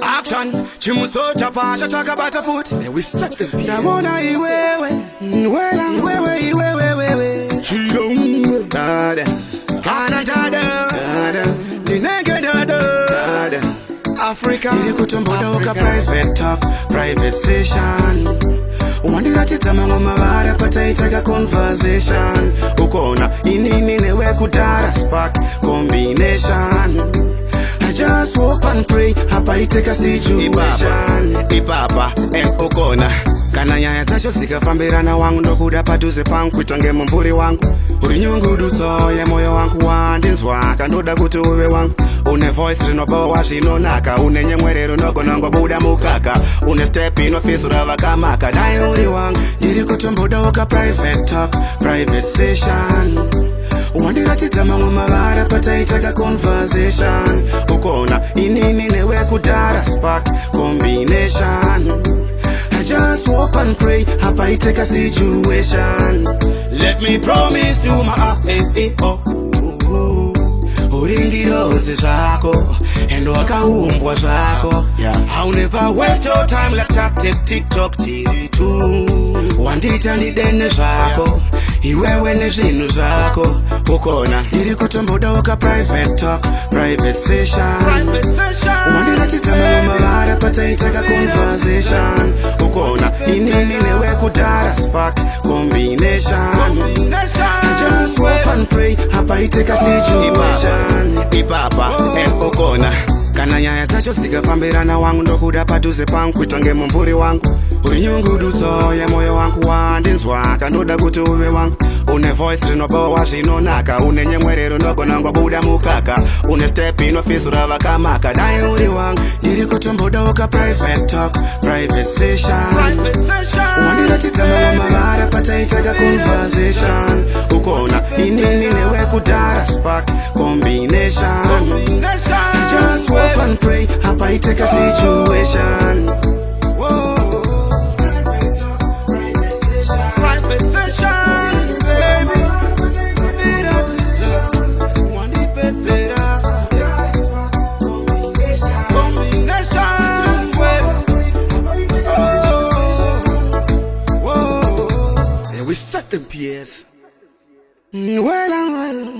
Action, chimuso chapa chaka bata foot. We set the beat. Namona iwewe, wewe iwewe. Chigo, dada, kana dada, ninenge dada. Africa, ilikutomboda uka private talk, private session. Wandilatita mango mavara pataitaga conversation. Ukona inini newe kudara spark combination. I just hope and pray hapa iteka situation. Ipapa ukona kana nyaya tacho zikafambirana wangu ndokuda paduze pangu kuitange mumburi wangu. Uri nyungu dutso ya moyo wangu wandinzwa kandoda kuti uwe wangu. Une voice rinobowa zvinonaka, une nyemwerero nogonongo buda mukaka, une step inofisu ravakamaka, dai uri wangu. Ndiri kutomboda uka private talk, private session. Wandiratidza mamwe mavara pataitaga conversation. Ukona inini newe kudara spark combination. I just hope and pray hapa iteka situation. Let me promise you my uringirozi zvako endo wakaumbwa zvako. I'll never waste your time like tactic TikTok tiri tu. Wandita ndidene zvako iwewe nezvinhu zvako. Ukona ndiri kutomboda uka private talk, private session. Wandiratidza mamwe mavara pataitaga conversation. Ukona inini newe kudara spark combination. I just hope and pray hapa iteka situation. Ipapa ukona kana nyaya tacho zikafambirana wangu ndokuda paduze pangu kuitange mumburi wangu. Uri nyungu dutso ya moyo wangu wandinzwa kandoda kuti uwe wangu. Une voice rinobowa zvinonaka, une nyemwerero nogonongo buda mukaka, une step inofisu ravakamaka, dai uri wangu. Ndiri kutomboda uka private talk, private session. Wandiratidza mamwe mavara pataitaga conversation. Ukona inini newe kudara spark combination. I just hope and pray hapa iteka situation. Private session, baby. Combination, we set the PS. Well,